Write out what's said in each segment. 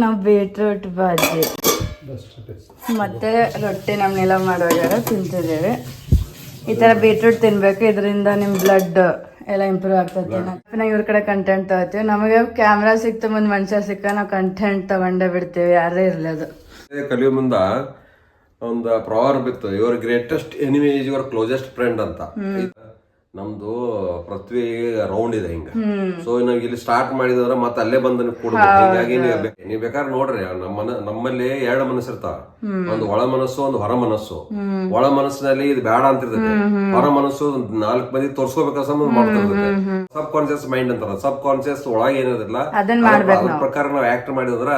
ನಾವು ಬೀಟ್ರೂಟ್ ಬಾಜಿ ಮತ್ತೆ ರೊಟ್ಟಿ ನಮ್ಮನ್ನೆಲ್ಲ ಮಾಡುವಾಗ ತಿಂತಿದ್ದೇವೆ. ಈ ಥರ ಬೀಟ್ರೂಟ್ ತಿನ್ಬೇಕು, ಇದರಿಂದ ನಿಮ್ಮ ಬ್ಲಡ್ ಎಲ್ಲ ಇಂಪ್ರೂವ್ ಆಗ್ತದೆ. ನಾವು ಇವ್ರ ಕಡೆ ಕಂಟೆಂಟ್ ತಗೋತೀವಿ. ನಮಗೆ ಕ್ಯಾಮ್ರಾ ಸಿಕ್ತು ಮುಂದೆ ಮನುಷ್ಯ ಸಿಕ್ಕ ನಾವು ಕಂಟೆಂಟ್ ತಗೊಂಡೇ ಬಿಡ್ತೀವಿ, ಯಾರೇ ಇರಲಿ ಅದು. ಕಲಿಯೋ ಮುಂದ ಒಂದು ಪ್ರಾವರ್ಬ್ ಇತ್ತು, your greatest enemy is your closest friend ಅಂತ. ನಮ್ದು ಪೃಥ್ವಿ ರೌಂಡ್ ಇದೆ ಹಿಂಗ. ಸೊ ನಾವ್ ಇಲ್ಲಿ ಸ್ಟಾರ್ಟ್ ಮಾಡಿದ್ರ ಮತ್ತೆ ಅಲ್ಲೇ ಬಂದ ಕೂಡ್ಬೇಕು. ಹಿಂಗಾಗಿ ನೀವ್ ಬೇಕಾದ್ರೆ ನೋಡ್ರಿ, ನಮ್ಮಲ್ಲಿ 2 ಮನಸ್ಸು ಇರ್ತಾವ. ಒಂದು ಒಳ ಮನಸ್ಸು, ಒಂದು ಹೊರ ಮನಸ್ಸು. ಒಳ ಮನಸ್ಸಿನಲ್ಲಿ ಇದು ಬೇಡ ಅಂತಿರ್ತೈತಿ, ಹೊರ ಮನಸ್ಸು 4 ಮಂದಿ ತೋರ್ಸ್ಕೋಬೇಕಂತ ಮಾಡ್ತಿರ್ತೈತಿ. ಸಬ್ ಕಾನ್ಸಿಯಸ್ ಮೈಂಡ್ ಅಂತಾರ. ಸಬ್ ಕಾನ್ಸಿಯಸ್ ಒಳಗೆ ಏನಿದಿಲ್ಲ ಅದ್ರ ಪ್ರಕಾರ ನಾವ್ ಆಕ್ಟ್ ಮಾಡಿದ್ರ,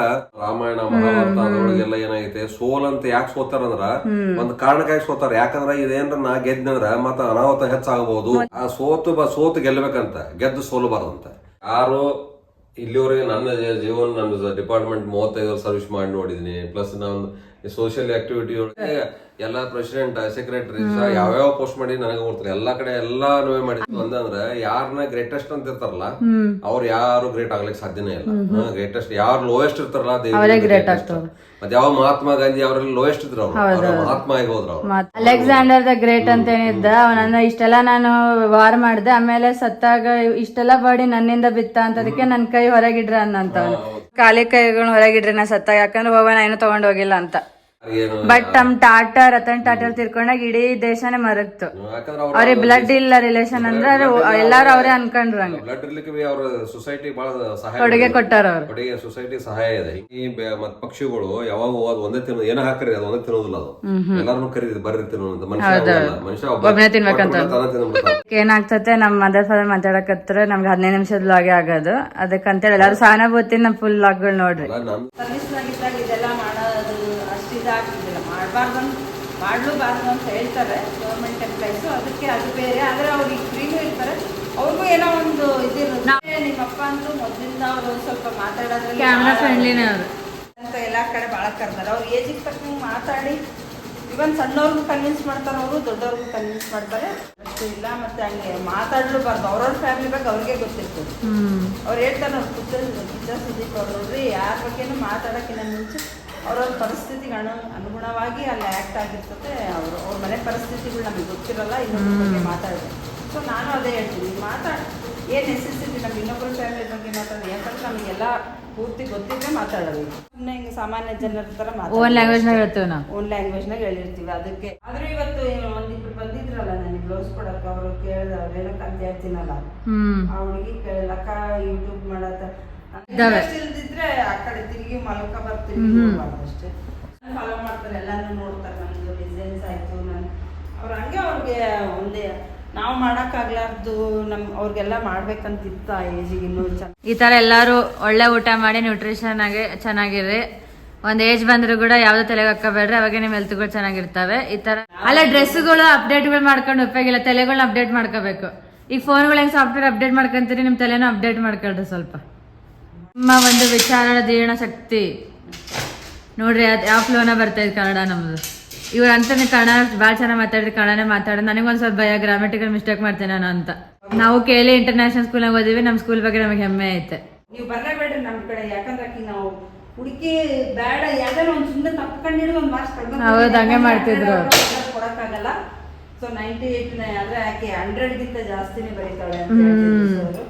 ರಾಮಾಯಣ ಮಹಾಭಾರತ ಅದ್ರೊಳಗೆಲ್ಲ ಏನಾಗೈತೆ, ಸೋಲ್ ಅಂತ ಯಾಕೆ ಸೋತಾರಂದ್ರ ಒಂದ್ ಕಾರಣಕ್ಕಾಗಿ ಸೋತಾರ. ಯಾಕಂದ್ರ ಇದೇನ್ರ ನಾ ಗೆದ್ನಂದ್ರ ಮತ್ತ ಅನಾಹುತ ಹೆಚ್ಚಾಗಬಹುದು. ಆ ಸೋತು ಗೆಲ್ಲಬೇಕಂತ, ಗೆದ್ದು ಸೋಲಬಾರ್ದಂತ. ಯಾರು ಇಲ್ಲಿವರೆಗೆ ನನ್ನ ಜೀವನ, ನನ್ನ ಡಿಪಾರ್ಟ್ಮೆಂಟ್ 35 ವರ್ಷ ಸರ್ವಿಸ್ ಮಾಡಿ ನೋಡಿದೀನಿ. ಪ್ಲಸ್ ನಾನು ಸೋಷಿಯಲ್ ಆಕ್ಟಿವಿಟಿ ಒಳಗೆ ಎಲ್ಲಾ ಪ್ರೆಸಿಡೆಂಟ್, ಸೆಕ್ರೆಟರಿ ಯಾವ್ಯಾವ ಪೋಸ್ಟ್ ಮಾಡಿ ನನಗೆ ಗೊತ್ತಿಲ್ಲ. ಎಲ್ಲಾ ಕಡೆ ಎಲ್ಲಾ ನೋವೇ ಮಾಡಿದ್ವಿ. ಒಂದಂದ್ರೆ ಯಾರನ್ನ ಗ್ರೇಟೆಸ್ಟ್ ಅಂತ ಇರ್ತಾರಲ್ಲ ಅವ್ರು ಯಾರು ಗ್ರೇಟ್ ಆಗ್ಲಿಕ್ಕೆ ಸಾಧ್ಯನೇ ಇಲ್ಲ. ಗ್ರೇಟೆಸ್ಟ್ ಯಾರು ಲೋಯೆಸ್ಟ್ ಇರ್ತಾರಲ್ಲ ಮತ್ತೆ ಯಾವ ಮಹಾತ್ಮ ಗಾಂಧಿ ಅವರೆಲ್ಲ ಲೋಯೆಸ್ಟ್ ಇದ್ರು, ಅವ್ರು ಮಹಾತ್ಮ ಆಗಿ ಹೋದ್ರು. ಅಲೆಕ್ಸಾಂಡರ್ ದ ಗ್ರೇಟ್ ಅಂತ ಏನಿದ್ದ, ಅವನನ್ನ ಇಷ್ಟೆಲ್ಲ ನಾನು ವಾರ್ ಮಾಡ್ದೆ, ಆಮೇಲೆ ಸತ್ತಾಗ ಇಷ್ಟೆಲ್ಲ ಬಾಡಿ ನನ್ನಿಂದ ಬಿತ್ತ ಅಂತದಕ್ಕೆ ನನ್ ಕೈ ಹೊರಗಿಡ್ರ ಅನ್ನಂತ. ಖಾಲಿ ಕೈಗಳನ್ನ ಹೊರಗಿಡ್ರಿ ನಾ ಸತ್ತಾಗ, ಯಾಕಂದ್ರೆ ಹೋಗೋಣ ಏನು ತಗೊಂಡ್ ಹೋಗಿಲ್ಲ ಅಂತ. ಬಟ್ ನಮ್ ರತನ್ ಟಾಟಾ ತಿರ್ಕೊಂಡಾಗ ಇಡೀ ದೇಶನೇ ಮರಗ್ತು. ಅವ್ರಿಗೆ ಬ್ಲಡ್ ಇಲ್ಲ ರಿಲೇಷನ್ ಅಂದ್ರೆ ಎಲ್ಲಾರು ಅವ್ರೇ ಅನ್ಕೊಂಡ್ರಂಗ. ಬ್ಲಡ್ ಇರ್ಲಿಕ್ಕೆ ಅವ್ರ ಸೊಸೈಟಿ ಬಹಳ ಸಹಾಯ ಕೊಡುಗೆ ಕೊಟ್ಟಾರ. ಅವ್ರು ಕೊಡುಗೆ ಸೊಸೈಟಿ ಸಹಾಯ ಇದೆ. ಈ ಮತ್ ಪಕ್ಷಿಗಳು ಯಾವಾಗ ಒಂದೇ ತಿನ್ನೋದು, ಏನ ಹಾಕ್ರಿ ಅದು ಒಂದೇ ತಿನ್ನೋದಿಲ್ಲ. ಅದು ಎಲ್ಲಾರು ಕರೀತಿ ಬರ್ರಿ ತಿನ್ನೋದು. ಮನುಷ್ಯ ಒಬ್ಬನೇ ತಿನ್ಬೇಕಂತ ಏನಾಗ್ತತೆ. ನಮ್ ಮದರ್ ಫಾದರ್ ಮಾತಾಡಕತ್ರ ನಮ್ಗೆ 15 ನಿಮಿಷದ ಲಾಗೆ ಆಗೋದು. ಅದಕ್ಕಂತೇಳಿ ಎಲ್ಲಾರು ಸಹಾನುಭೂತಿ ನಮ್ ಫುಲ್ ಲಾಗ್ಗಳು ನೋಡ್ರಿ. ಇದೆಲ್ಲ ಮಾಡೋದು ಅಷ್ಟು ಇದಾಗ್ತಿದ್ದಿಲ್ಲ, ಮಾಡ್ಲೂಬಾರ್ದು ಅಂತ ಹೇಳ್ತಾರೆ ಗೌರ್ಮೆಂಟ್ ಎಂಪ್ಲಾಯ್ಸು. ಅದಕ್ಕೆ ಅದು ಬೇರೆ. ಆದ್ರೆ ಅವ್ರಿಗೆ ಫ್ರೀನೂ ಇರ್ತಾರೆ, ಅವ್ರಿಗೂ ಏನೋ ಒಂದು ಇದಿರುತ್ತೆ. ನಿಮ್ಮಪ್ಪ ಅಂತೂ ಮೊದಲಿಂದ ಅವರು ಸ್ವಲ್ಪ ಮಾತಾಡೋದ್ರಲ್ಲಿ ಕ್ಯಾಮ್ರಾ ಫ್ರೆಂಡ್ಲಿನೇ ಅವರು ಅಂತ ಎಲ್ಲಾ ಕಡೆ ಭಾಳ ಕರ್ತಾರೆ. ಅವ್ರು ಏಜಿಗೆ ತಕ್ಕಂಗೆ ಮಾತಾಡಿ ಇವನ್ ಸಣ್ಣವ್ರಿಗೂ ಕನ್ವಿನ್ಸ್ ಮಾಡ್ತಾರೆ, ಅವರು ದೊಡ್ಡವ್ರಿಗೂ ಕನ್ವಿನ್ಸ್ ಮಾಡ್ತಾರೆ. ಅಷ್ಟು ಇಲ್ಲ. ಮತ್ತೆ ಹಂಗೆ ಮಾತಾಡ್ಲೂಬಾರ್ದು. ಅವ್ರವ್ರ ಫ್ಯಾಮಿಲಿ ಬಗ್ಗೆ ಅವ್ರಿಗೆ ಗೊತ್ತಿರ್ತದೆ. ಅವ್ರು ಹೇಳ್ತಾರೆ, ಅವ್ರು ಪಿಕ್ಚರ್ ಸುದೀಪ್ ಅವ್ರು ನೋಡ್ರಿ, ಯಾರ ಬಗ್ಗೆನೂ ಮಾತಾಡೋಕ್ಕಿಂತ ಮುಂಚೆ ಅವ್ರವ್ರ ಪರಿಸ್ಥಿತಿಗೆ ಅನುಗುಣವಾಗಿ ಅಲ್ಲಿ ಆ್ಯಕ್ಟ್ ಆಗಿರ್ತದೆ. ಅವ್ರ ಮನೆ ಪರಿಸ್ಥಿತಿಗಳು ನಮಗೆ ಗೊತ್ತಿರಲ್ಲ, ಇನ್ನೊಬ್ಬರ ಬಗ್ಗೆ ಮಾತಾಡೋದು. ಸೊ ನಾನು ಅದೇ ಹೇಳ್ತೀನಿ, ಏನು ನೆಸೆಸಿಟಿ ನಮ್ಗೆ ಇನ್ನೊಬ್ಬರ ಫ್ಯಾಮಿಲಿ ಬಗ್ಗೆ ಮಾತಾಡೋದು. ಯಾಕಂದ್ರೆ ನಮಗೆಲ್ಲ ಪೂರ್ತಿ ಗೊತ್ತಿದ್ರೆ ಮಾತಾಡೋದು. ಸುಮ್ಮನೆ ಹಿಂಗೆ ಸಾಮಾನ್ಯ ಜನರ ಥರ ಓನ್ ಲ್ಯಾಂಗ್ವೇಜ್ನಾಗ ಹೇಳ್ತೀವಿ ನಾವು, ಓನ್ ಲ್ಯಾಂಗ್ವೇಜ್ನಾಗ ಹೇಳಿರ್ತೀವಿ. ಅದಕ್ಕೆ ಆದರೂ ಇವತ್ತು ಒಂದಿಬ್ರು ಬಂದಿದ್ರಲ್ಲ ನನಗೆ ಬ್ಲೌಸ್ ಕೊಡೋಕೆ, ಅವರು ಕೇಳಿದ ಅವ್ರೇನೋ ಕಂತ ಹೇಳ್ತೀನಲ್ಲ, ಆ ಹುಡುಗಿ ಕೇಳಕ್ಕ ಯೂಟ್ಯೂಬ್ ಮಾಡತ್ತ ಇಲ್ದಿದ್ರೆ ಆ ಕಡೆ ತಿರುಗಿ ಮಲ್ಕ ಬರ್ತೀವಿ ಅಷ್ಟೇ. ಫಾಲೋ ಮಾಡ್ತಾರೆ, ಎಲ್ಲಾನು ನೋಡ್ತಾರೆ. ನಮ್ದು ಡಿಸೈನ್ಸ್ ಆಯ್ತು, ಅವ್ರು ಹಂಗೆ ಅವ್ರಿಗೆ ಒಂದೇ ನಾವು ಮಾಡೋಕ್ಕಾಗ್ಲಾರ್ದು ಅವ್ರಿಗೆಲ್ಲ ಮಾಡ್ಬೇಕಂತಿತ್ತು ಆ ಏಜಿಗೆ. ಇನ್ನೂ ಈ ಥರ ಎಲ್ಲರೂ ಒಳ್ಳೆ ಊಟ ಮಾಡಿ ನ್ಯೂಟ್ರಿಷನ್ ಆಗಿ ಚೆನ್ನಾಗಿರಿ. ಒಂದ್ ಏಜ್ ಬಂದ್ರು ಕೂಡ ಯಾವ್ದು ತಲೆಗೆ ಹಾಕಬೇಡ್ರಿ, ಅವಾಗ ನಿಮ್ ಹೆಲ್ತ್ಗಳು ಚೆನ್ನಾಗಿರ್ತವೆ. ಈ ತರ ಅಲ್ಲ ಡ್ರೆಸ್ಗಳು ಅಪ್ಡೇಟ್ಗಳು ಮಾಡ್ಕೊಂಡು ಉಪಯೋಗಿಲ್ಲ, ತಲೆಗಳನ್ನ ಅಪ್ಡೇಟ್ ಮಾಡ್ಕೋಬೇಕು. ಈಗ ಫೋನ್ಗಳು ಹೆಂಗ್ ಸಾಫ್ಟ್ವೇರ್ ಅಪ್ಡೇಟ್ ಮಾಡ್ಕೊಂತೀರಿ, ನಿಮ್ ತಲೆನೂ ಅಪ್ಡೇಟ್ ಮಾಡ್ಕೊಳ್ರಿ ಸ್ವಲ್ಪ. ನಿಮ್ಮ ಒಂದು ವಿಚಾರ ಜೀರ್ಣ ಶಕ್ತಿ ನೋಡ್ರಿ, ಯಾವ ಫ್ಲೋನ ಬರ್ತೈತೆ ಕನ್ನಡ ನಮ್ದು. ಇವ್ರು ಅಂತಾನೆ ಕನ್ನಡ ಭಾಳ ಚೆನ್ನಾಗಿ ಮಾತಾಡ್ರಿ, ಕನ್ನಡನೇ ಮಾತಾಡೋದು. ನನಗೊಂದು ಸ್ವಲ್ಪ ಭಯ, ಗ್ರಾಮೆಟಿಕಲ್ ಮಿಸ್ಟೇಕ್ ಮಾಡ್ತೀನಿ ನಾನು ಅಂತ. ನಾವು ಕೇಳಿ ಇಂಟರ್ನ್ಯಾಷನಲ್ ಸ್ಕೂಲಾಗ ಓದಿವಿ, ನಮ್ಮ ಸ್ಕೂಲ್ ಬಗ್ಗೆ ನಮಗೆ ಹೆಮ್ಮೆ ಐತೆ. ನೀವು ಬರಲೇಬೇಡ್ರಿ ನಮ್ಮ ಕಡೆ, ಯಾಕಂದ್ರೆ ನಾವು ಹುಡುಕಿ ಬೇಡ, ಯಾವ್ದಾರ ಒಂದು ಸುಮ್ಮನೆ ತಪ್ಕೊಂಡಿದ್ದು ಒಂದು ಮಾರ್ಕ್ಸ್ ಕಳ್ಕೊಂಡು ಹೌದು ಹಂಗೆ ಮಾಡ್ತಿದ್ರು. ಕೊಡೋಕ್ಕಾಗಲ್ಲ. ಸೊ 98 ಅಂದ್ರೆ ಆಕೆ 100ಗಿಂತ ಜಾಸ್ತಿನೇ ಬರೀತಾಳೆ ಅಂತ ಹೇಳ್ತಿದ್ರು.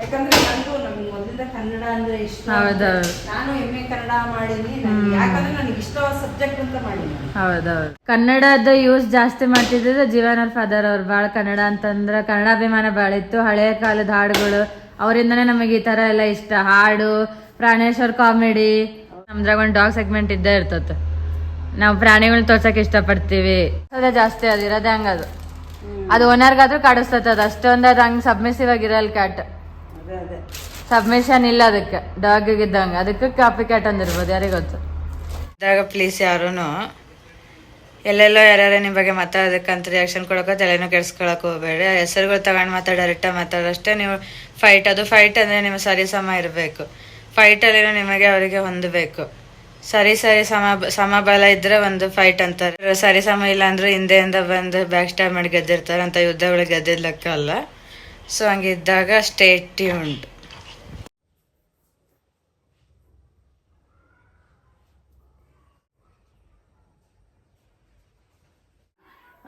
ಯಾಕಂದ್ರೆ ನಮ್ಗೆ ಮೊದಲಿಂದ ಕನ್ನಡ ಅಂದ್ರೆ ಇಷ್ಟ. ನಾನು MA ಕನ್ನಡ ಮಾಡೀನಿ, ಯಾಕಂದ್ರೆ ನನಗೆ ಇಷ್ಟವಾದ ಸಬ್ಜೆಕ್ಟ್ ಅಂತ ಮಾಡೀನಿ. ಹೌದೌದು. ಕನ್ನಡದ ಯೂಸ್ ಜಾಸ್ತಿ ಮಾಡ್ತಿದ್ದು ಜೀವನ್ ಅವ್ರ ಫಾದರ್ ಅವ್ರು. ಭಾಳ ಕನ್ನಡ ಅಂತಂದ್ರೆ ಕನ್ನಡಾಭಿಮಾನ ಭಾಳ ಇತ್ತು. ಹಳೆಯ ಕಾಲದ ಹಾಡುಗಳು ಅವರಿಂದನೇ ನಮಗೆ ಈ ತರ ಎಲ್ಲ ಇಷ್ಟ. ಹಾಡು, ಪ್ರಾಣೇಶ್ವರ್ ಕಾಮಿಡಿ, ನಮ್ದ್ರಾಗ ಒಂದು ಡಾಗ್ ಸೆಗ್ಮೆಂಟ್ ಇದ್ದೇ ಇರ್ತದೆ. ನಾವು ಪ್ರಾಣಿಗಳನ್ನ ತೋರ್ಸಕ್ ಇಷ್ಟಪಡ್ತೀವಿ. ಅದೇ ಜಾಸ್ತಿ ಅದಿರೋದೇ ಹಂಗದು. ಅದು ಓನರ್ಗಾದ್ರೂ ಕಾಡಿಸ್ತದ, ಅದು ಅಷ್ಟೊಂದು ಅದು ಹಂಗೆ ಸಬ್ಮಿಸಿವ್ ಆಗಿರಲ್ಲ. ಕ್ಯಾಟ್ ಸಬ್ಮಿಷನ್ ಇಲ್ಲ ಅದಕ್ಕೆ, ಡಾಗ್ ಇದ್ದಂಗೆ. ಅದಕ್ಕೆ ಕಾಪಿ ಕ್ಯಾಟ್ ಅಂದಿರ್ಬೋದು, ಯಾರಿಗೆ ಗೊತ್ತು. ಇದ್ರಾಗ ಪ್ಲೀಸ್ ಯಾರೂನು ಎಲ್ಲೆಲ್ಲೋ ಯಾರ್ಯಾರ ನಿಮ್ಮ ಬಗ್ಗೆ ಮಾತಾಡೋದಕ್ಕಂತ ರಿಯಾಕ್ಷನ್ ಕೊಡೋಕೆ ತಲೆನೂ ಕೆಡ್ಸ್ಕೊಳಕ್ ಹೋಗ್ಬೇಡಿ. ಹೆಸರುಗಳು ತಗೊಂಡು ಡೈರೆಕ್ಟಾಗಿ ಮಾತಾಡೋಷ್ಟೇ. ನೀವು ಅದು ಫೈಟ್ ಅಂದರೆ ನಿಮ್ಮ ಸರಿ ಸಮ ಇರಬೇಕು. ಫೈಟಲ್ಲಿನೂ ನಿಮಗೆ ಅವರಿಗೆ ಹೊಂದಬೇಕು. ಸರಿ ಸಮಬಲ ಇದ್ರೆ ಒಂದು ಫೈಟ್ ಅಂತಾರೆ. ಸರಿ ಸಮ ಇಲ್ಲ ಅಂದ್ರೆ ಹಿಂದೆಯಿಂದ ಬಂದು ಬ್ಯಾಕ್ ಸ್ಟಾಪ್ ಮಾಡಿ ಗೆದ್ದಿರ್ತಾರೆ ಅಂತ ಯುದ್ಧಗಳು ಗೆದ್ದಿದ್ ಲೆಕ್ಕ ಅಲ್ಲ. ಸೊ ಹಂಗಿದ್ದಾಗ ಸ್ಟೇ ಟ್ಯೂನ್ಡ್.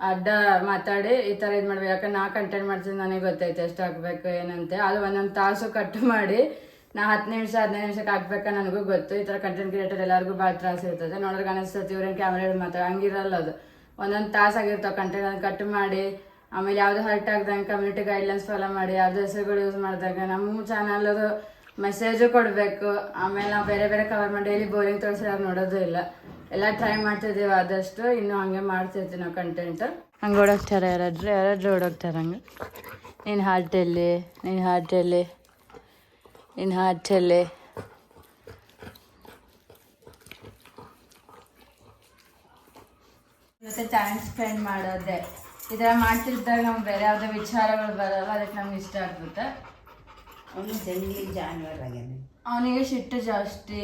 ಅಡ್ಡ ಮಾತಾಡಿ ಈ ಥರ ಇದು ಮಾಡ್ಬೇಕು. ಯಾಕಂದ್ರೆ ನಾ ಕಂಟೆಂಟ್ ಮಾಡ್ತೀನಿ, ನನಗೆ ಗೊತ್ತೈತೆ ಎಷ್ಟು ಹಾಕ್ಬೇಕು ಏನಂತೆ. ಅದು ಒಂದೊಂದು ತಾಸು ಕಟ್ ಮಾಡಿ ನಾ 10 ನಿಮಿಷ 15 ನಿಮಿಷಕ್ಕೆ ಹಾಕ್ಬೇಕಾ ನನಗೂ ಗೊತ್ತು. ಈ ಥರ ಕಂಟೆಂಟ್ ಕ್ರಿಯೇಟರ್ ಎಲ್ಲರಿಗೂ ಭಾಳ ತ್ರಾಸ ಇರ್ತದೆ. ನೋಡ್ರಿಗೆ ಅನಿಸ್ತದೆ ಇವ್ರೇನು ಕ್ಯಾಮ್ರಾ ಹಿಡಿದು ಮಾತಾಡ, ಹಂಗಿರಲ್ಲ. ಅದು ಒಂದೊಂದು ತಾಸು ಆಗಿರ್ತಾವೆ ಕಂಟೆಂಟ್. ಅದನ್ನು ಕಟ್ ಮಾಡಿ ಆಮೇಲೆ ಯಾವುದು ಹರ್ಟ್ ಆಗ್ದಂಗೆ ಕಮ್ಯುನಿಟಿ ಗೈಡ್ಲೈನ್ಸ್ ಫಾಲೋ ಮಾಡಿ ಯಾವ್ದು ಹೆಸರುಗಳು ಯೂಸ್ ಮಾಡಿದಾಗ ನಮ್ಮ ಚಾನಲ್ ಅದು ಮೆಸೇಜು ಕೊಡಬೇಕು. ಆಮೇಲೆ ನಾವು ಬೇರೆ ಬೇರೆ ಕವರ್ ಮಾಡಿ ಡೈಲಿ ಬೋರಿಂಗ್ ತೋರಿಸಿ ಯಾರು ನೋಡೋದು ಇಲ್ಲ. ಎಲ್ಲ ಟ್ರೈ ಮಾಡ್ತಿದ್ದೀವಿ ಆದಷ್ಟು. ಇನ್ನೂ ಹಂಗೆ ಮಾಡ್ತಿರ್ತೀವಿ ನಾವು ಕಂಟೆಂಟ್. ಹಂಗೆ ಓಡೋಗ್ತಾರೆ ಯಾರಾದ್ರೂ ಓಡೋಗ್ತಾರೆ ಹಂಗೆ. ನಿನ್ನ ಹಾರ್ಟಲ್ಲಿ ಮತ್ತೆ ಟೈಮ್ ಸ್ಪೆಂಡ್ ಮಾಡೋದೆ ಈ ಥರ ಮಾಡ್ತಿದ್ದಾಗ ನಮ್ಗೆ ಬೇರೆ ಯಾವುದೇ ವಿಚಾರಗಳು ಬರಲ್ಲ. ಅದಕ್ಕೆ ನಮ್ಗೆ ಇಷ್ಟ ಆಗ್ಬಿಡುತ್ತೆ. ಅವನು ಜಂಗಲಿ ಜಾನುವಾರು ಆಗ್ಯಾನೆ. ಅವನಿಗೆ ಸಿಟ್ಟು ಜಾಸ್ತಿ,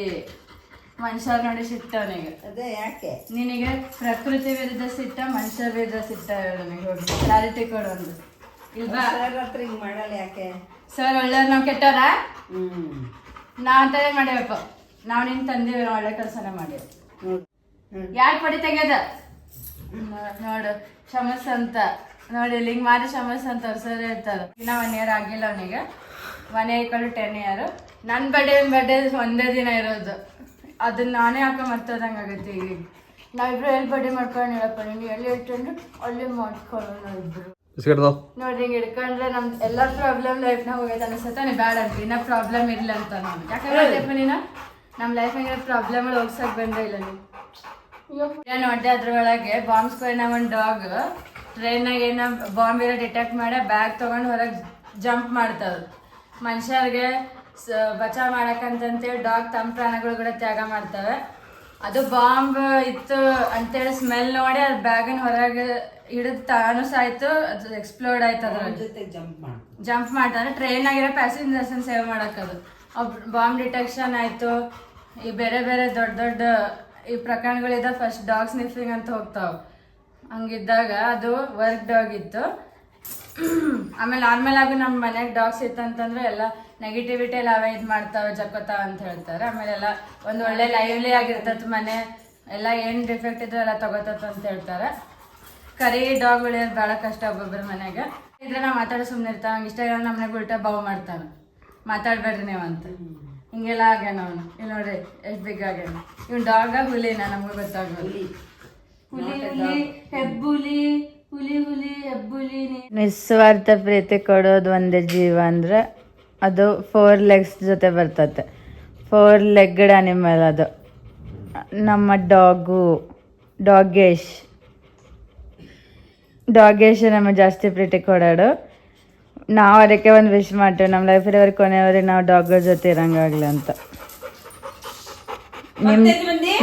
ಮನುಷ್ಯರ್ ನೋಡಿ ಸಿಟ್ಟು ಅವನಿಗೆ. ಅದೇ ಯಾಕೆ ನಿನಗೆ ಪ್ರಕೃತಿ ವಿರುದ್ಧ ಸಿಟ್ಟ ಮನುಷ್ಯ ವಿರುದ್ಧ ಸಿಟ್ಟ? ನನಗೆ ಹೋಗಿ ಕ್ಲಾರಿಟಿ ಕೊಡೋದು ಇಲ್ವಾ? ಹತ್ರ ಹಿಂಗೆ ಮಾಡಲ್ಲ ಯಾಕೆ? ಸರ್ ಒಳ್ಳೆಯವ್ರು ನಾವು ಕೆಟ್ಟವ್ರ? ನಾವು ಅಂತಾನೆ ಮಾಡ್ಯಪ್ಪ. ನಾವು ನಿನ್ನ ತಂದೆಯವ್ರು ಒಳ್ಳೆ ಕೆಲಸನೇ ಮಾಡ್ಯವ. ಯಾಕೆ ಪಡಿ ತೆಗ್ಯದ ನೋಡು ಶಮಸ್ ಅಂತ ನೋಡಿ ಇಲ್ಲಿ ಹಿಂಗೆ ಮಾಡಿ ಶಮಸ್ ಅಂತ ಅವ್ರು ಸರ್ ಹೇಳ್ತಾರೆ. ಇನ್ನ 1 ಇಯರ್ ಆಗಿಲ್ಲ ಅವನಿಗೆ. 1 ಇಯರ್ ಕಳು 10 ಇಯರ್. ನನ್ನ ಬರ್ಡೇ ಒಂದೇ ದಿನ ಇರೋದು. ಅದನ್ನ ನಾನೇ ಹಾಕೋ ಮರ್ತೋದಂಗೆ ಆಗತ್ತೆ. ಈಗ ನಾವಿಬ್ರು ಎಲ್ಲಿ ಬರ್ಡೇ ಮಾಡ್ಕೊಂಡು ಹೇಳಪ್ಪ, ನೀನು ಎಲ್ಲಿ ಇಟ್ಕೊಂಡು ಅಲ್ಲಿ ಮಾಡ್ಕೊಳ್ಳೋಣ ನಾವಿಬ್ರು. ನೋಡ್ರಿ ಹಿಂಗೆ ಹಿಡ್ಕೊಂಡ್ರೆ ನಮ್ದು ಎಲ್ಲ ಪ್ರಾಬ್ಲಮ್ ಲೈಫ್ನಾಗ ಹೋಗೈತೆ ಅನಿಸುತ್ತೆ. ನೀ ಬ್ಯಾಡ ಅಂತ ಇನ್ನ ಪ್ರಾಬ್ಲಮ್ ಇರಲಿಲ್ಲ ಅಂತ ನಾನು. ಯಾಕಂದ್ರೆ ನೀನು ನಮ್ಮ ಲೈಫ್ನಾಗ ಪ್ರಾಬ್ಲಮ್ಗಳು ಹೋಗ್ಸಕ್ ಬಂದೇ ಇಲ್ಲ ನೀನು. ನೋಡಿದೆ ಅದ್ರೊಳಗೆ ಬಾಂಬ್ ಸ್ಕ್ವೇರ್ನ ಒಂದು ಡಾಗ್ ಟ್ರೈನಾಗ ಏನೋ ಬಾಂಬ್ ಇರೋ ಡಿಟೆಕ್ಟ್ ಮಾಡಿ ಬ್ಯಾಗ್ ತೊಗೊಂಡು ಹೊರಗೆ ಜಂಪ್ ಮಾಡ್ತದೆ. ಮನುಷ್ಯರಿಗೆ ಬಚಾವ್ ಮಾಡಕ್ಕಂತೇಳಿ ಡಾಗ್ ತಮ್ಮ ಪ್ರಾಣಗಳು ಕೂಡ ತ್ಯಾಗ ಮಾಡ್ತವೆ. ಅದು ಬಾಂಬ್ ಇತ್ತು ಅಂತೇಳಿ ಸ್ಮೆಲ್ ನೋಡಿ ಅದು ಬ್ಯಾಗಿನ ಹೊರಗೆ ಹಿಡಿದು ತಾನು ಸಾಯ್ತು. ಅದು ಎಕ್ಸ್ಪ್ಲೋರ್ಡ್ ಆಯ್ತು. ಅದ್ರ ಜೊತೆ ಜಂಪ್ ಮಾಡ್ತಾರೆ. ಟ್ರೈನಾಗಿರೋ ಪ್ಯಾಸೆಂಜರ್ಸನ್ನು ಸೇವ್ ಮಾಡೋಕ್ಕದು. ಬಾಂಬ್ ಡಿಟೆಕ್ಷನ್ ಆಯಿತು. ಈ ಬೇರೆ ಬೇರೆ ದೊಡ್ಡ ದೊಡ್ಡ ಈ ಪ್ರಕರಣಗಳಿದ್ದ ಫಸ್ಟ್ ಡಾಗ್ ಸ್ನಿಫಿಂಗ್ ಅಂತ ಹೋಗ್ತಾವೆ. ಹಂಗಿದ್ದಾಗ ಅದು ವರ್ಕ್ ಡಾಗ್ ಇತ್ತು. ಆಮೇಲೆ ನಾರ್ಮಲ್ ಆಗಿ ನಮ್ಮ ಮನೆಗೆ ಡಾಗ್ಸ್ ಇತ್ತಂತಂದ್ರೆ ಎಲ್ಲ ನೆಗೆಟಿವಿಟಿ ಎಲ್ಲ ಅವೇ ಇದು ಮಾಡ್ತಾವೆ, ಜಕ್ಕೋತಾವ ಅಂತ ಹೇಳ್ತಾರೆ. ಆಮೇಲೆ ಎಲ್ಲ ಒಂದು ಒಳ್ಳೆ ಲೈವ್ಲಿ ಆಗಿರ್ತದೆ ಮನೆ. ಎಲ್ಲ ಏನು ಡಿಫೆಕ್ಟ್ ಇದ್ರು ಎಲ್ಲ ತಗೋತತ್ ಅಂತ ಹೇಳ್ತಾರೆ. ಕರಿ ಡಾಗ್ ಉಳಿಯೋದು ಭಾಳ ಕಷ್ಟ ಒಬ್ಬೊಬ್ಬರ ಮನೆಗೆ. ಇದ್ರೆ ನಾವು ಮಾತಾಡೋ ಸುಮ್ಮನೆ ಇರ್ತಾವೆ. ಹಂಗೆ ಇಷ್ಟ ಇಲ್ಲ ನಮ್ಮನೆಗೆ ಉಲ್ಟಾ ಬಾವು ಮಾಡ್ತಾನೆ, ಮಾತಾಡ್ಬೇಡ್ರಿ ನೀವು ಅಂತ. ಹಿಂಗೆಲ್ಲ ಆಗ್ಯಾನ ಅವನು. ಇಲ್ಲಿ ನೋಡ್ರಿ ಎಷ್ಟು ಬಿಗ್ ಆಗ್ಯಾನ. ಇವ್ನು ಡಾಗ ಹುಲಿನ ನಮ್ಗೆ ಗೊತ್ತಾಗೋದು. ಹುಲಿ ಹೆಬ್ಬುಲಿ, ಹುಲಿ ಹೆಬ್ಬುಲಿ. ನಿಸ್ವಾರ್ಥ ಪ್ರೀತಿ ಕೊಡೋದು ಒಂದೇ ಜೀವ ಅಂದ್ರೆ ಅದು 4 legs ಜೊತೆ ಬರ್ತತೆ. 4 legged ಅನಿಮಲ್ ಅದು. ನಮ್ಮ ಡಾಗೇಶ್ ನಮಗೆ ಜಾಸ್ತಿ ಪ್ರೀತಿ ಕೊಡೋಡು. ನಾವು ಅದಕ್ಕೆ ಒಂದು ವಿಶ್ ಮಾಡ್ತೇವೆ ನಮ್ಮ ಲೈಫಲ್ಲಿ ಅವ್ರಿಗೆ ಕೊನೆಯವ್ರಿಗೆ ನಾವು ಡಾಗ್ಗಳ ಜೊತೆ ಇರಂಗಾಗ್ಲಿ ಅಂತ.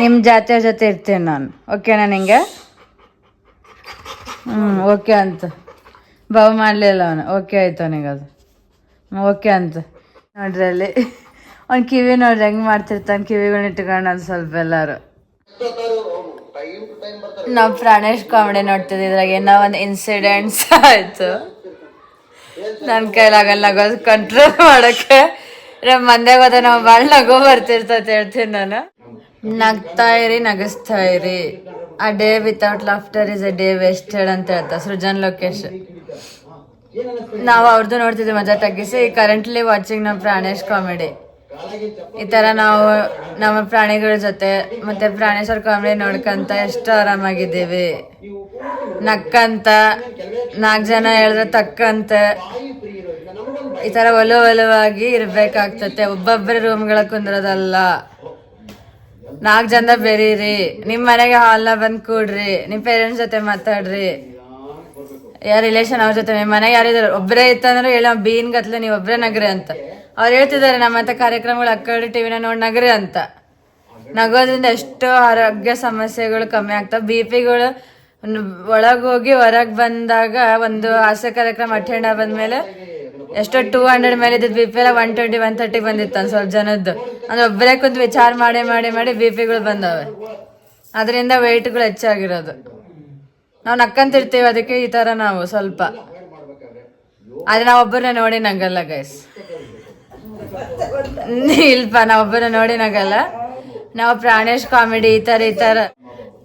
ನಿಮ್ಮ ಜಾತಿಯ ಜೊತೆ ಇರ್ತೀನಿ ನಾನು. ಓಕೆನಾ ನಿಂಗೆ? ಓಕೆ ಅಂತ ಬಾವು ಮಾಡಲಿಲ್ಲ ಅವನು. ಓಕೆ ಆಯ್ತು ಅವನಿಗೆ ಅದು. ಓಕೆ ಅಂತ ನೋಡ್ರಿ ಅಲ್ಲಿ ಅವ್ನು ಕಿವಿ ನೋಡ್ರಿ ಹೆಂಗೆ ಮಾಡ್ತಿರ್ತಾನೆ. ಕಿವಿಗಳನ್ನ ಇಟ್ಕೊಂಡು ಅದು ಸ್ವಲ್ಪ ಎಲ್ಲರೂ. ನಾವು ಪ್ರಾಣೇಶ್ ಕಾಮಿಡಿ ನೋಡ್ತಿದ್ವಿ. ಇದ್ರಾಗ ಏನೋ ಒಂದು ಇನ್ಸಿಡೆಂಟ್ಸ್ ಆಯಿತು. ನನ್ನ ಕೈಲಾಗಲ್ಲ ನಗೋದು ಕಂಟ್ರೋಲ್ ಮಾಡೋಕ್ಕೆ. ನಮ್ಮ ಮಂದ್ಯಾಗ ಹೋದ ನಾವು ಭಾಳ ನಗು ಬರ್ತಿರ್ತೈತೆ ಹೇಳ್ತೀನಿ ನಾನು. ನಗ್ತಾ ಇರಿ, ನಗಿಸ್ತಾ ಇರಿ. ಆ day without laughter is A day wasted ಅಂತ ಹೇಳ್ತಾ ಸೃಜನ್ ಲೋಕೇಶ್. ನಾವು ಅವ್ರದ್ದು ನೋಡ್ತಿದ್ವಿ ಮಜಾ ತಗ್ಗಿಸಿ. ಕರೆಂಟ್ಲಿ ವಾಚಿಂಗ್ ನಮ್ಮ ಪ್ರಾಣೇಶ್ ಕಾಮಿಡಿ. ಈ ಥರ ನಾವು ನಮ್ಮ ಪ್ರಾಣಿಗಳ ಜೊತೆ ಮತ್ತೆ ಪ್ರಾಣೇಶ್ವರ ಕಾಮಿಡಿ ನೋಡ್ಕಂತ ಎಷ್ಟು ಆರಾಮಾಗಿದ್ದೀವಿ. ನಕ್ಕಂತ 4 ಜನ ಹೇಳಿದ್ರೆ ತಕ್ಕಂತ ಈ ಥರ ಒಲವಾಗಿ ಇರ್ಬೇಕಾಗ್ತತೆ. ಒಬ್ಬೊಬ್ಬರ ರೂಮ್ಗಳ ಕುಂದ್ರದಲ್ಲ. 4 ಜನ ಬೆರೀರಿ. ನಿಮ್ಮ ಮನೆಗೆ ಹಾಲ್ನ ಬಂದು ಕೂಡ್ರಿ. ನಿಮ್ಮ ಪೇರೆಂಟ್ಸ್ ಜೊತೆ ಮಾತಾಡ್ರಿ. ಯಾರ ರಿಲೇಷನ್ ಅವ್ರ ಜೊತೆ. ನಿಮ್ಮ ಮನೆಗೆ ಯಾರಿದ್ದಾರೆ ಒಬ್ಬರೇ ಇತ್ತಂದ್ರೆ ಹೇಳ ಬೀನ್ ಗತ್ಲೆ ನೀವು ಒಬ್ಬರೇ ನಗ್ರಿ ಅಂತ. ಅವ್ರು ಹೇಳ್ತಿದ್ದಾರೆ ನಮ್ಮಂಥ ಕಾರ್ಯಕ್ರಮಗಳು ಅಕ್ಕಡಿ ಟಿವಿನ ನೋಡಿ ನಗ್ರಿ ಅಂತ. ನಗೋದ್ರಿಂದ ಎಷ್ಟೋ ಆರೋಗ್ಯ ಸಮಸ್ಯೆಗಳು ಕಮ್ಮಿ ಆಗ್ತಾವೆ. BP-ಗಳು ಒಳಗೋಗಿ ಹೊರಗೆ ಬಂದಾಗ ಒಂದು ಹಾಸ್ಯ ಕಾರ್ಯಕ್ರಮ ಅಟೆಂಡ್ ಬಂದ್ಮೇಲೆ ಎಷ್ಟೋ 200 ಮೇಲೆ ಇದ್ದಿದ್ದು BP ಎಲ್ಲ 120 130 ಬಂದಿತ್ತು ಒಂದು ಸ್ವಲ್ಪ ಜನದ್ದು. ಅಂದ್ರೆ ಒಬ್ಬರೇ ಕುಂತು ವಿಚಾರ ಮಾಡಿ ಮಾಡಿ ಮಾಡಿ BP-ಗಳು ಬಂದವೆ. ಅದರಿಂದ ವೆಯ್ಟ್ಗಳು ಹೆಚ್ಚಾಗಿರೋದು. ನಾವು ನಕ್ಕಂತಿರ್ತೀವಿ. ಅದಕ್ಕೆ ಈ ಥರ ನಾವು ಸ್ವಲ್ಪ ಆದರೆ ನಾವು ಒಬ್ಬರನ್ನ ನೋಡಿ ನಗಲ್ಲ ಗೈಸ್. ಇಲ್ಪ ನಾವು ಒಬ್ಬರನ್ನ ನೋಡಿ ನಗಲ್ಲ. ನಾವು ಪ್ರಾಣೇಶ್ ಕಾಮಿಡಿ ಈ ಥರ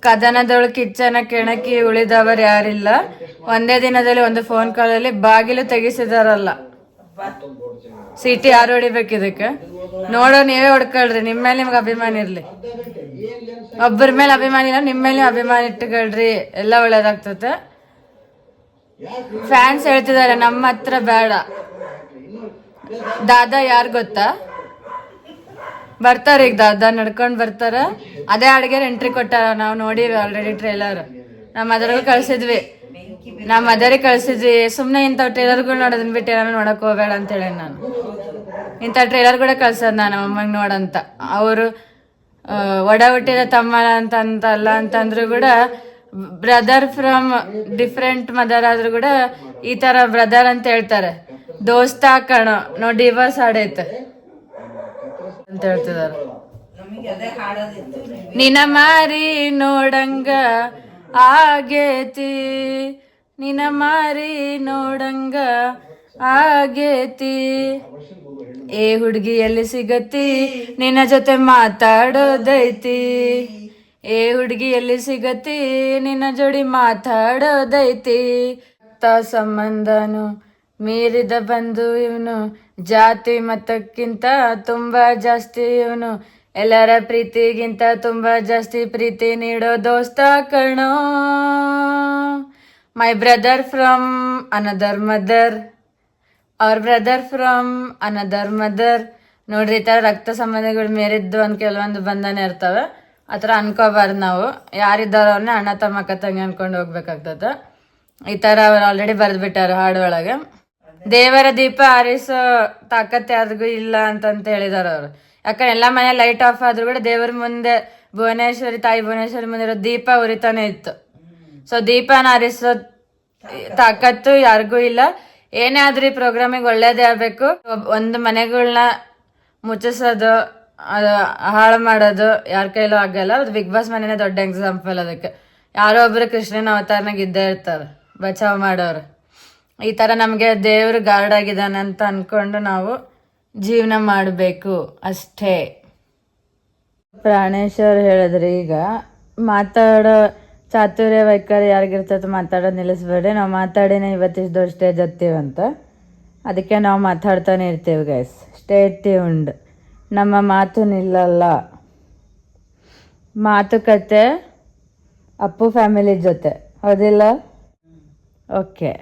ಕದನದೊಳಗೆ ಕಿಚ್ಚನ ಕೆಣಕಿ ಉಳಿದವರು ಯಾರಿಲ್ಲ. ಒಂದೇ ದಿನದಲ್ಲಿ ಒಂದು ಫೋನ್ ಕಾಲಲ್ಲಿ ಬಾಗಿಲು ತೆಗಿಸಿದಾರಲ್ಲ. ಸಿಟಿ ಯಾರು ಹೊಡಿಬೇಕು ಇದಕ್ಕೆ? ನೋಡೋ ನೀವೇ ಹೊಡ್ಕೊಳ್ರಿ. ನಿಮ್ಮ ಮೇಲೆ ನಿಮ್ಗೆ ಅಭಿಮಾನ ಇರ್ಲಿ. ಒಬ್ಬರ ಮೇಲೆ ಅಭಿಮಾನ ಇಲ್ಲ, ನಿಮ್ಮ ಮೇಲೆ ಅಭಿಮಾನ ಇಟ್ಟುಕೊಳ್ರಿ, ಎಲ್ಲ ಒಳ್ಳೇದಾಗ್ತದೆ. ಫ್ಯಾನ್ಸ್ ಹೇಳ್ತಿದ್ದಾರೆ ನಮ್ಮ ಹತ್ರ ಬೇಡ. ದಾದಾ ಯಾರು ಗೊತ್ತಾ? ಬರ್ತಾರ ಈಗ ದಾದಾ ನಡ್ಕೊಂಡ್ ಬರ್ತಾರ. ಅದೇ ಅಡ್ಗೆ ಎಂಟ್ರಿ ಕೊಟ್ಟಾರ. ನಾವು ನೋಡಿವಿ ಆಲ್ರೆಡಿ ಟ್ರೇಲರ್. ನಮ್ಮ ಮದರ್ಗೂ ಕಳ್ಸಿದ್ವಿ. ಸುಮ್ನೆ ಇಂಥ ಟ್ರೇಲರ್ಗಳು ನೋಡೋದನ್ ಬಿಟ್ಟು ಏನಾದ್ರು ನೋಡಕ್ ಹೋಗ್ಬೇಡ ಅಂತ ಹೇಳಿ ನಾನು ಇಂಥ ಟ್ರೇಲರ್ ಕೂಡ ಕಳ್ಸದ್ ನಾನು ಅಮ್ಮಂಗ್ ನೋಡಂತ. ಅವರು ಒಡ ಹುಟ್ಟಿದ ತಮ್ಮ ಅಂತಲ್ಲ ಅಂತಂದ್ರು ಕೂಡ ಬ್ರದರ್ ಫ್ರಮ್ ಡಿಫ್ರೆಂಟ್ ಮದರ್ ಆದ್ರೂ ಕೂಡ ಈ ತರ ಬ್ರದರ್ ಅಂತ ಹೇಳ್ತಾರೆ. ದೋಸ್ತ ಕಣೋ ನೋ ಡಿವೋರ್ಸ್ ಆಡೈತೆ ಅಂತ ಹೇಳ್ತಿದಾರ. ನಿನ ಮಾರಿ ನೋಡಂಗ ಆಗೇತಿ, ನಿನ ಮಾರಿ ನೋಡಂಗ ಆಗೇತಿ, ಏ ಹುಡುಗಿ ಎಲ್ಲಿ ಸಿಗತಿ ನಿನ್ನ ಜೊತೆ ಮಾತಾಡೋದೈತಿ, ಏ ಹುಡುಗಿ ಎಲ್ಲಿ ಸಿಗತಿ ನಿನ್ನ ಜೋಡಿ ಮಾತಾಡೋದೈತಿ. ಸಂಬಂಧನು ಮೀರಿದ ಬಂದು ಇವನು, ಜಾತಿ ಮತಕ್ಕಿಂತ ತುಂಬಾ ಜಾಸ್ತಿ ಇವನು, ಎಲ್ಲರ ಪ್ರೀತಿಗಿಂತ ತುಂಬಾ ಜಾಸ್ತಿ ಪ್ರೀತಿ ನೀಡೋ ದೋಸ್ತ ಕಣೋ. My brother from another mother, ಅವ್ರ ಬ್ರದರ್ ಫ್ರಮ್ ಅನದರ್ ಮದರ್. ನೋಡ್ರಿ, ಈ ತರ ರಕ್ತ ಸಂಬಂಧಗಳು ಮೇರಿದ್ದು ಒಂದ್ ಕೆಲವೊಂದು ಬಂಧನ ಇರ್ತವೆ. ಆ ಥರ ಅನ್ಕೋಬಾರ್ದು ನಾವು. ಯಾರಿದ್ದಾರ ಅವ್ರನ್ನ ಅಣ್ಣ ತಮ್ಮ ಅಕ್ಕ ತಂಗಿ ಅನ್ಕೊಂಡು ಹೋಗ್ಬೇಕಾಗ್ತದ. ಈ ತರ ಅವ್ರು ಆಲ್ರೆಡಿ ಬರ್ದ್ಬಿಟ್ಟಾರ ಹಾಡು ಒಳಗೆ. ದೇವರ ದೀಪ ಆರಿಸೋ ತಾಕತ್ ಯಾರಿಗೂ ಇಲ್ಲ ಅಂತಂತ ಹೇಳಿದಾರ ಅವ್ರು. ಯಾಕಂದ್ರೆ ಎಲ್ಲ ಮನೆ ಲೈಟ್ ಆಫ್ ಆದ್ರೂ ಕೂಡ ದೇವರ ಮುಂದೆ ತಾಯಿ ಭುವನೇಶ್ವರಿ ಮುಂದೆ ಇರೋ ದೀಪ ಉರಿತಾನೆ ಇತ್ತು. ಸೊ ದೀಪನ ಆರಿಸೋ ತಾಕತ್ತು ಯಾರಿಗೂ ಇಲ್ಲ. ಏನೇ ಆದ್ರೂ ಈ ಪ್ರೋಗ್ರಾಮಿಗೆ ಒಳ್ಳೇದೇ ಆಗ್ಬೇಕು. ಒಂದು ಮನೆಗಳನ್ನ ಮುಚ್ಚಿಸೋದು, ಹಾಳು ಮಾಡೋದು ಯಾರ ಕೈಲೂ ಆಗಲ್ಲ. ಅದು ಬಿಗ್ ಬಾಸ್ ಮನೆನೇ ದೊಡ್ಡ ಎಕ್ಸಾಂಪಲ್. ಅದಕ್ಕೆ ಯಾರೋ ಒಬ್ರು ಕೃಷ್ಣನ ಅವತಾರನಾಗ ಇದ್ದೇ ಇರ್ತಾರೆ ಬಚಾವ್ ಮಾಡೋರು. ಈ ತರ ನಮ್ಗೆ ದೇವ್ರು ಗಾರ್ಡ್ ಆಗಿದ್ದಾನೆ ಅಂತ ಅನ್ಕೊಂಡು ನಾವು ಜೀವನ ಮಾಡಬೇಕು ಅಷ್ಟೇ. ಪ್ರಾಣೇಶ್ವರ್ ಹೇಳಿದ್ರಿ, ಈಗ ಮಾತಾಡೋ ಚಾತುರ್ಯ ವೈಖರಿ ಯಾರಿಗಿರ್ತದೆ ಮಾತಾಡೋದು ನಿಲ್ಲಿಸ್ಬೇಡ್ರಿ. ನಾವು ಮಾತಾಡಿನೇ ಇವತ್ತಿಷ್ಟು ದೊಡ್ಡ ಸ್ಟೇಜ್ ಹತ್ತೀವಂತ. ಅದಕ್ಕೆ ನಾವು ಮಾತಾಡ್ತಾನೆ ಇರ್ತೀವಿ ಗೈಸ್. Stay tuned. ನಮ್ಮ ಮಾತು ನಿಲ್ಲಲ್ಲ. ಮಾತುಕತೆ ಅಪ್ಪು ಫ್ಯಾಮಿಲಿ ಜೊತೆ, ಹೌದಿಲ್ಲ? ಓಕೆ.